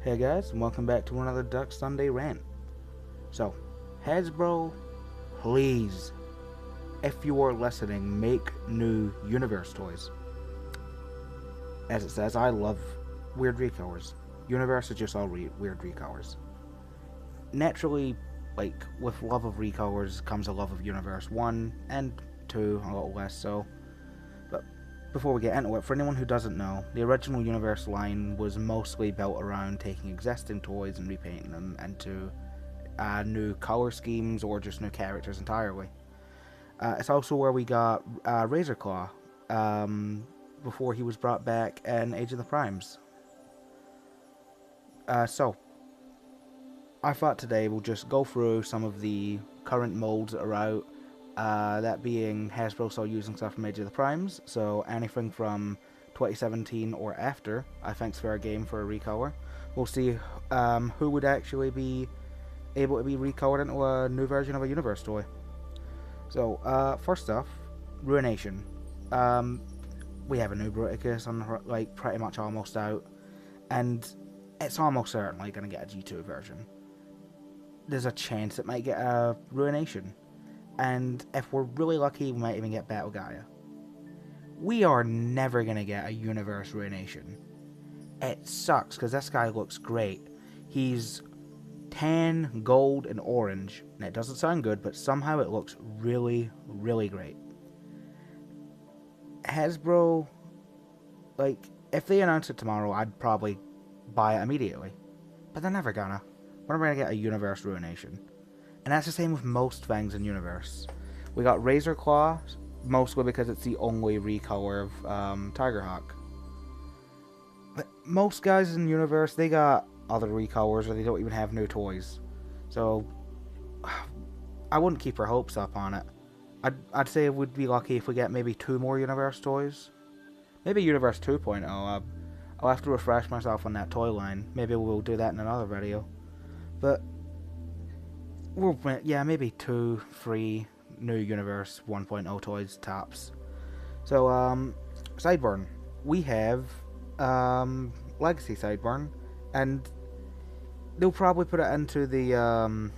Hey guys, and welcome back to another Duck Sunday rant. So, Hasbro, please, if you are listening, make new universe toys. As it says, I love weird recolors. Universe is just all weird recolors. Naturally, with love of recolors comes a love of universe 1 and 2, a little less so. But before we get into it, for anyone who doesn't know, the original Universe line was mostly built around taking existing toys and repainting them into new color schemes or just new characters entirely. It's also where we got Razorclaw before he was brought back in Age of the Primes. So, I thought today we'll just go through some of the current molds that are out. That being Hasbro still using stuff from Age of the Primes, so anything from 2017 or after, I think's fair game for a recolor. We'll see who would actually be able to be recolored into a new version of a Universe toy. So, first off, Ruination. We have a new Bruticus on pretty much almost out, and it's almost certainly going to get a G2 version. There's a chance it might get a Ruination, and if we're really lucky, we might even get Battle Gaia. We are never going to get a Universe Ruination. It sucks, because this guy looks great. He's tan, gold, and orange, and it doesn't sound good, but somehow it looks really, really great. Hasbro, if they announce it tomorrow, I'd probably buy it immediately. But they're never gonna. We're never gonna get a Universe Ruination. And that's the same with most things in Universe. We got Razorclaw, mostly because it's the only recolor of Tigerhawk. But most guys in Universe, they got other recolors or they don't even have new toys. So, I wouldn't keep our hopes up on it. I'd say we'd be lucky if we get maybe 2 more Universe toys. Maybe Universe 2.0. I'll have to refresh myself on that toy line. Maybe we'll do that in another video. But, maybe 2, 3 new Universe 1.0 toys tops. So, Sideburn. We have Legacy Sideburn, and they'll probably put it into the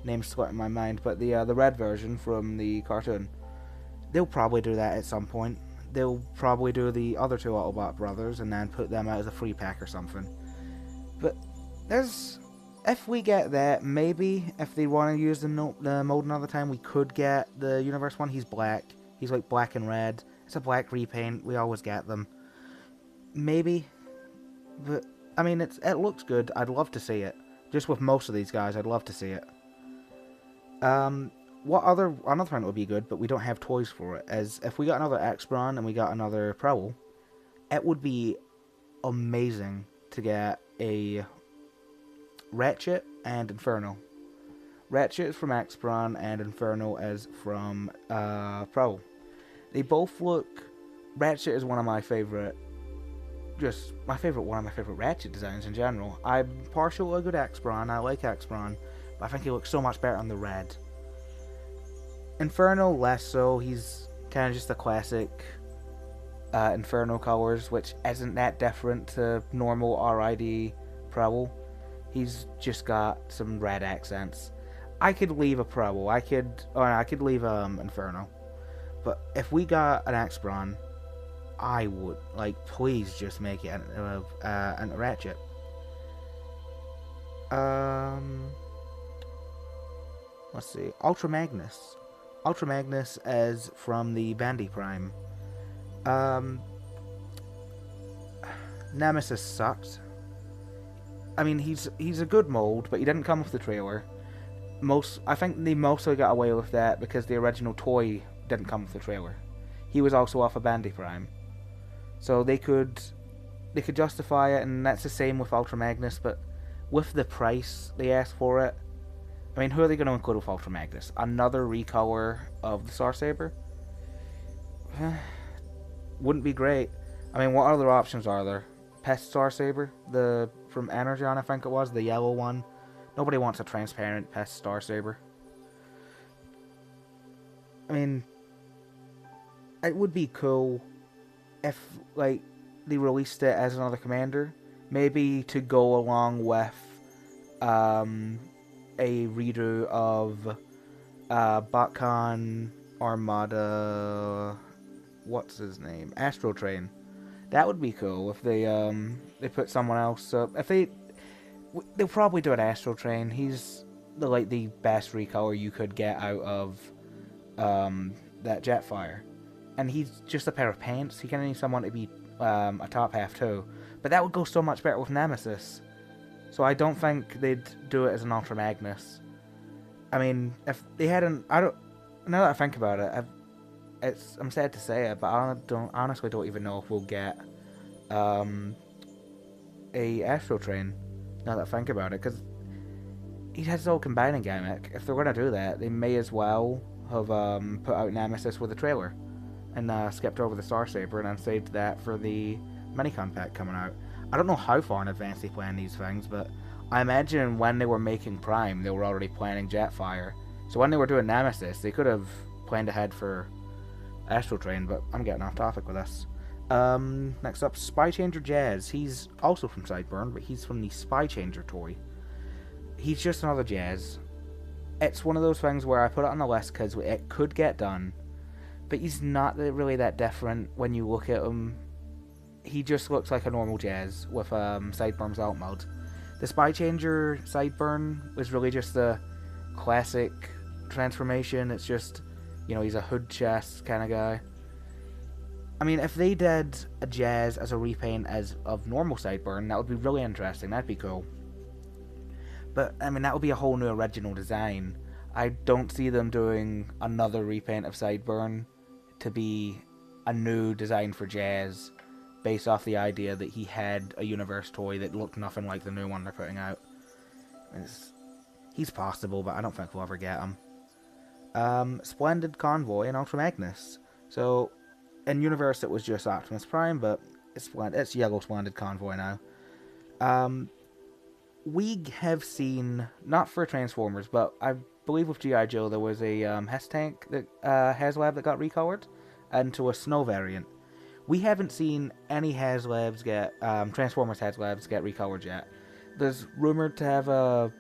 name's slipping my mind, but the red version from the cartoon. They'll probably do that at some point. They'll probably do the other 2 Autobot brothers and then put them out as a free pack or something. But if we get that, maybe if they want to use the mold another time, we could get the Universe one. He's black. He's like black and red. It's a black repaint. We always get them. Maybe, but I mean, it looks good. I'd love to see it. Just with most of these guys, I'd love to see it. Another thing that would be good, but we don't have toys for it, is if we got another X-Brawn and we got another Prowl, it would be amazing to get a Ratchet and Inferno. Ratchet is from X-Brawn and Inferno is from Prowl. They both look... Ratchet is one of my favorite Ratchet designs in general. I'm partial to a good X-Brawn. I like X-Brawn, but I think he looks so much better on the red. Inferno, less so. He's kind of just the classic Inferno colors, which isn't that different to normal RID Prowl. He's just got some red accents. I could leave a Prowl. I could leave Inferno. But if we got an X-Brawn, I would, please just make it an Ratchet. Let's see. Ultra Magnus. Ultra Magnus is from the Bandy Prime. Nemesis sucked. I mean, he's a good mold, but he didn't come with the trailer. I think they mostly got away with that because the original toy didn't come with the trailer. He was also off a Bandy Prime. So they could justify it, and that's the same with Ultra Magnus, but with the price they asked for it, I mean, who are they going to include with Ultra Magnus? Another recolor of the Star Saber? Wouldn't be great. I mean, what other options are there? Pest Star Saber? From Energon, I think it was, the yellow one. Nobody wants a transparent Pest Star Saber. I mean, it would be cool if, they released it as another commander. maybe to go along with a redo of Batcon Armada. What's his name? Astro Train. That would be cool if they put someone else up. If they'll probably do an Astro Train. He's the best recolor you could get out of that Jetfire, and he's just a pair of pants. He kind of need someone to be a top half too, but that would go so much better with Nemesis. So I don't think they'd do it as an Ultra Magnus. I mean, if they hadn't, I don't. Now that I think about it, I'm sad to say it, but I honestly don't even know if we'll get a Astro Train. Now that I think about it, because he has his whole combining gimmick. If they're gonna do that, they may as well have put out Nemesis with a trailer, and skipped over the Star Saber and then saved that for the Minicon pack coming out. I don't know how far in advance they plan these things, but I imagine when they were making Prime, they were already planning Jetfire. So when they were doing Nemesis, they could have planned ahead for Astro Train, but I'm getting off topic with this. Next up, Spy Changer Jazz. He's also from Sideburn, but he's from the Spy Changer toy. He's just another Jazz. It's one of those things where I put it on the list because it could get done, but he's not really that different when you look at him. He just looks like a normal Jazz with Sideburn's alt mode. The Spy Changer Sideburn was really just the classic transformation. It's just, he's a hood chest kind of guy. I mean, if they did a Jazz as a repaint of normal Sideburn, that would be really interesting. That'd be cool. But, I mean, that would be a whole new original design. I don't see them doing another repaint of Sideburn to be a new design for Jazz, based off the idea that he had a universe toy that looked nothing like the new one they're putting out. He's possible, but I don't think we'll ever get him. Splendid Convoy and Ultra Magnus. So, in universe it was just Optimus Prime, but it's Yellow Splendid Convoy now. We have seen, not for Transformers, but I believe with G.I. Joe there was a Hess tank that HasLab that got recolored into a snow variant. We haven't seen any HasLabs Transformers HasLabs get recolored yet. There's rumored to have a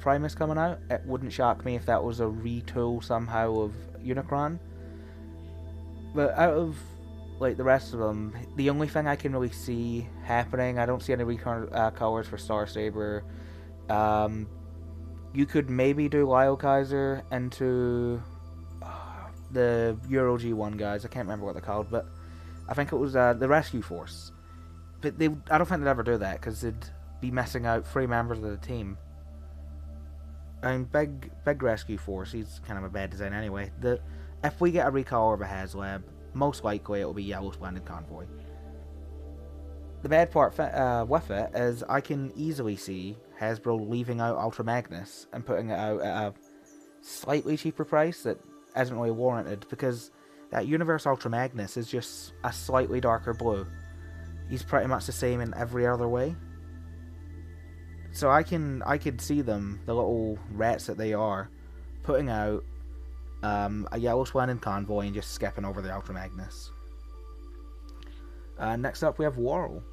Primus coming out. It wouldn't shock me if that was a retool somehow of Unicron. But out of the rest of them, the only thing I can really see happening, I don't see any recolors for Star Saber. You could maybe do Lyle Kaiser into the Euro G1 guys. I can't remember what they're called, but I think it was the Rescue Force. But I don't think they'd ever do that, because they'd be missing out 3 members of the team. I mean, Big Rescue Force, he's kind of a bad design anyway. If we get a recolor of a HasLab, most likely it will be Yellow Splendid Convoy. The bad part with it is I can easily see Hasbro leaving out Ultra Magnus and putting it out at a slightly cheaper price that isn't really warranted, because that Universe Ultra Magnus is just a slightly darker blue. He's pretty much the same in every other way. So I could see them, the little rats that they are, putting out a Yellow Splendid Convoy and just skipping over the Ultra Magnus. Next up we have Whirl.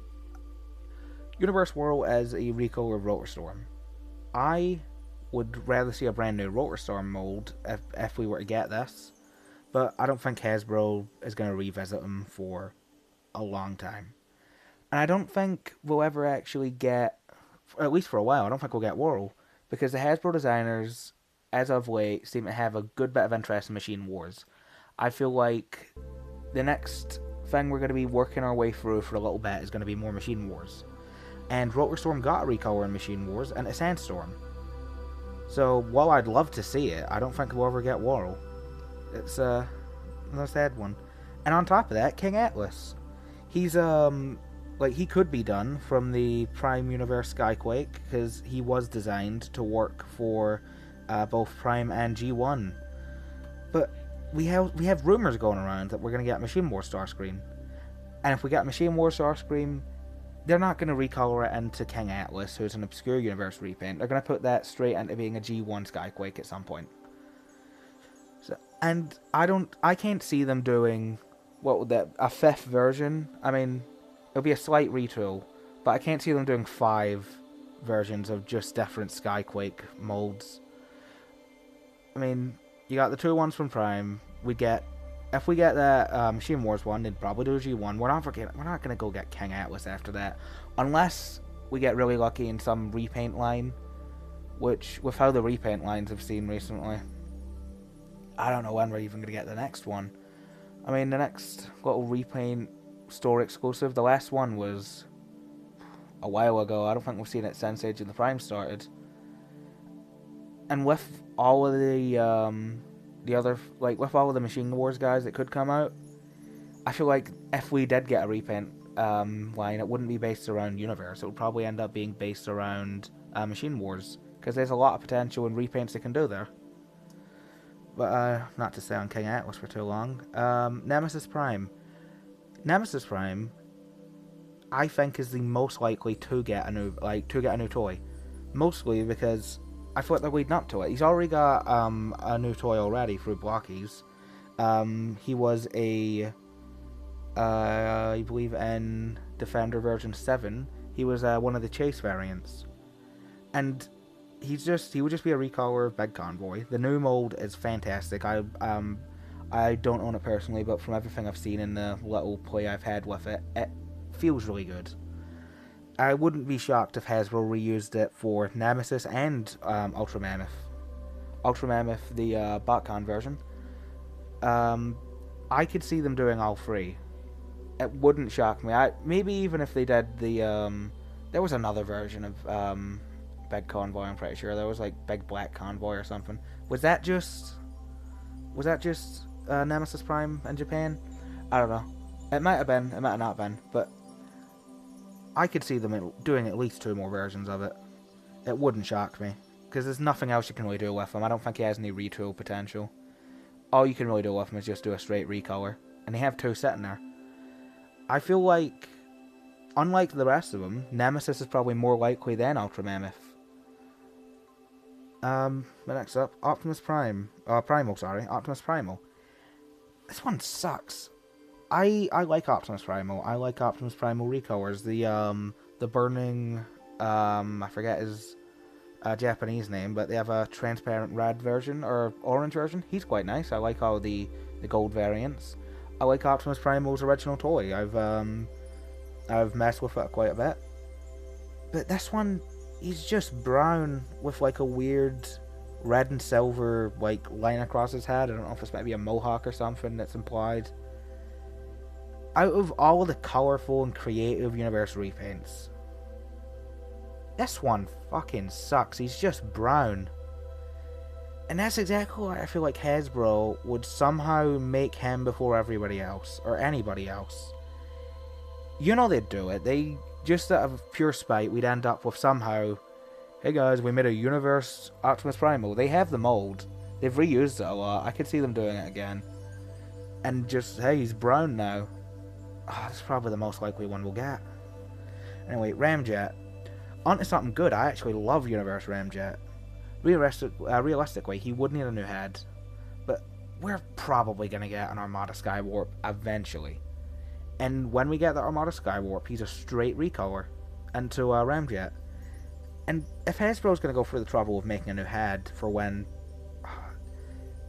Universe Whirl as a recolor of Rotorstorm. I would rather see a brand new Rotorstorm mold if we were to get this, but I don't think Hasbro is going to revisit them for a long time. And I don't think we'll ever actually get, at least for a while, I don't think we'll get Whirl, because the Hasbro designers, as of late, seem to have a good bit of interest in Machine Wars. I feel like the next thing we're going to be working our way through for a little bit is going to be more Machine Wars. And Rotorstorm got a recolor in Machine Wars, and it's Sandstorm. So, while I'd love to see it, I don't think we'll ever get Whirl. It's another sad one. And on top of that, King Atlas. He's, he could be done from the Prime Universe Skyquake, because he was designed to work for both Prime and G1. But we have rumors going around that we're going to get Machine Wars Starscream. And if we get Machine Wars Starscream, they're not going to recolor it into King Atlas, who's an obscure universe repaint. They're going to put that straight into being a G1 Skyquake at some point. So, and I can't see them doing a 5th version. I mean, it'll be a slight retool, But I can't see them doing 5 versions of just different Skyquake molds. I mean, you got the 2 ones from Prime. If we get that Machine Wars one, they'd probably do a G1. We're not gonna go get King Atlas after that, unless we get really lucky in some repaint line. Which, with how the repaint lines have seen recently, I don't know when we're even gonna get the next one. I mean, the next little repaint store exclusive, the last one was a while ago. I don't think we've seen it since Age of the Prime started. And with all of the other, like, with all of the Machine Wars guys that could come out, I feel like if we did get a repaint line, it wouldn't be based around Universe. It would probably end up being based around Machine Wars, because there's a lot of potential in repaints they can do there. But not to stay on King Atlas for too long. Nemesis Prime. Nemesis Prime, I think, is the most likely to get a new toy. Mostly because I thought they're leading up to it. He's already got a new toy already through Blockies. He was I believe in Defender version 7, he was one of the chase variants. And he would just be a recolor of Big Convoy. The new mold is fantastic. I don't own it personally, but from everything I've seen in the little play I've had with it, it feels really good. I wouldn't be shocked if Hasbro reused it for Nemesis and Ultra Mammoth. Ultra Mammoth, the BotCon version. I could see them doing all 3. It wouldn't shock me. Maybe even if they did the... there was another version of Big Convoy, I'm pretty sure. There was like Big Black Convoy or something. Was that just Nemesis Prime in Japan? I don't know. It might have been, it might have not been, but I could see them doing at least 2 more versions of it. It wouldn't shock me, because there's nothing else you can really do with him. I don't think he has any retool potential. All you can really do with him is just do a straight recolor, and they have 2 sitting there. I feel like, unlike the rest of them, Nemesis is probably more likely than Ultra Mammoth. But next up, Optimus Prime. Optimus Primal. This one sucks. I like Optimus Primal. I like Optimus Primal recolors. The burning, I forget his Japanese name, but they have a transparent red version, or orange version. He's quite nice. I like all the gold variants. I like Optimus Primal's original toy. I've messed with it quite a bit. But this one, he's just brown with like a weird red and silver like line across his head. I don't know if it's maybe a mohawk or something that's implied. Out of all of the colourful and creative Universe repaints, this one fucking sucks. He's just brown. And that's exactly why I feel like Hasbro would somehow make him before everybody else, or anybody else. You know they'd do it. They, just out of pure spite, we'd end up with somehow, hey guys, we made a Universe Optimus Primal. They have the mold. They've reused it a lot. I could see them doing it again. And just, hey, he's brown now. Oh, that's probably the most likely one we'll get. Anyway, Ramjet. On to something good. I actually love Universe Ramjet. Realistically, he would need a new head. But we're probably going to get an Armada Skywarp eventually. And when we get the Armada Skywarp, he's a straight recolor into Ramjet. And if Hasbro's going to go through the trouble of making a new head for when...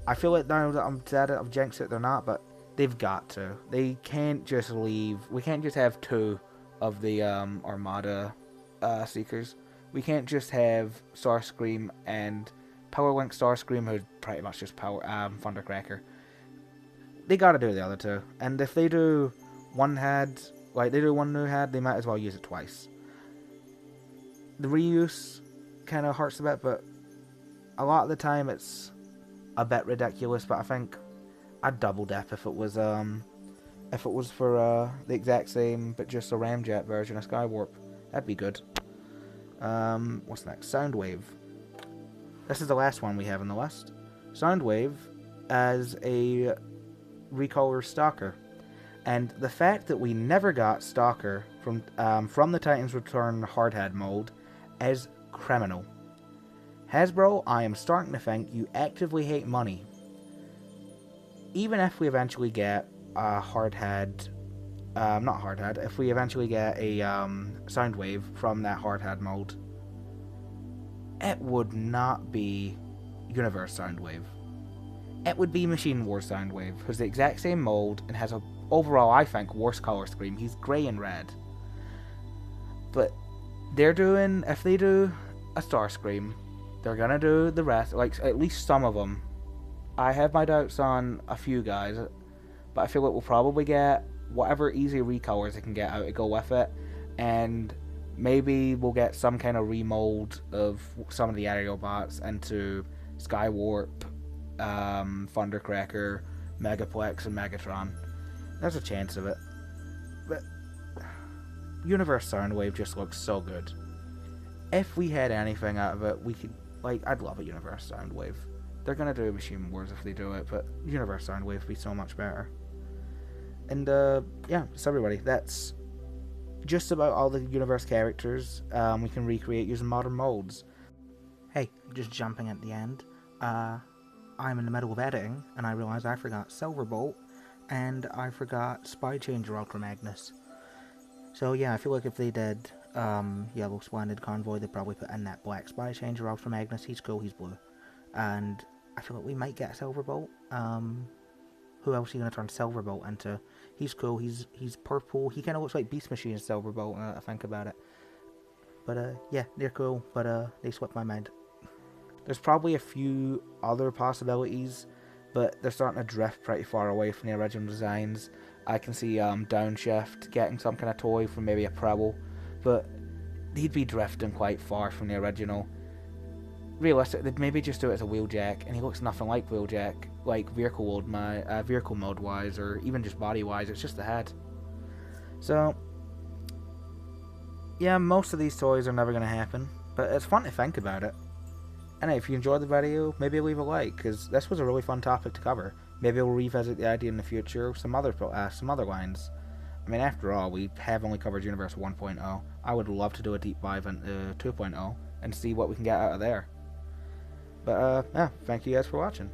I feel like now that I'm said it, I've jinxed it, they're not, but they've got to. They can't just leave. We can't just have 2 of the Armada Seekers. We can't just have Starscream and Powerlink Starscream, who's pretty much just Thundercracker. They gotta do the other 2. And if they do one head, like they do one new head, they might as well use it twice. The reuse kind of hurts a bit, but a lot of the time it's a bit ridiculous. But I think I'd double dip if it was for the exact same, but just a Ramjet version of Skywarp. That'd be good. What's next? Soundwave. This is the last one we have on the list. Soundwave as a recolor Stalker. And the fact that we never got Stalker from the Titans Return Hardhead mold is criminal. Hasbro, I am starting to think you actively hate money. Even if we eventually get a Hardhead not hardhead, if we eventually get a Soundwave from that hardhead mold, it would not be Universe Soundwave. It would be Machine Wars Soundwave, who's the exact same mold and has a overall, I think, worse color scheme. He's grey and red. But if they do a Starscream, they're gonna do the rest, like at least some of them. I have my doubts on a few guys, but I feel like we'll probably get whatever easy recolors they can get out to go with it, and maybe we'll get some kind of remold of some of the aerial bots into Skywarp, Thundercracker, Megaplex, and Megatron. There's a chance of it. But Universe Soundwave just looks so good. If we had anything out of it, we could, I'd love a Universe Soundwave. They're gonna do Machine Wars if they do it, but Universe Soundwave would be so much better. And, yeah, so everybody, that's just about all the Universe characters we can recreate using modern molds. Hey, just jumping at the end, I'm in the middle of editing, and I realised I forgot Silverbolt, and I forgot Spy Changer Ultra Magnus. So yeah, I feel like if they did Yellow Splendid Convoy, they'd probably put in that black Spy Changer Ultra Magnus. He's cool, he's blue. And I feel like we might get Silverbolt. Who else are you going to turn Silverbolt into? He's cool, he's purple. He kind of looks like Beast Machine Silverbolt, I think about it. But yeah, they're cool, but they swept my mind. There's probably a few other possibilities, but they're starting to drift pretty far away from the original designs. I can see Downshift getting some kind of toy from maybe a Preble, but he'd be drifting quite far from the original. Realistically, they'd maybe just do it as a Wheeljack, and he looks nothing like Wheeljack, like vehicle mode wise, or even just body wise. It's just the head. So yeah, most of these toys are never going to happen, but it's fun to think about it. And if you enjoyed the video, maybe leave a like, because this was a really fun topic to cover. Maybe we'll revisit the idea in the future of some other lines. I mean, after all, we have only covered Universe 1.0. I would love to do a deep dive into 2.0 and see what we can get out of there. But yeah, thank you guys for watching.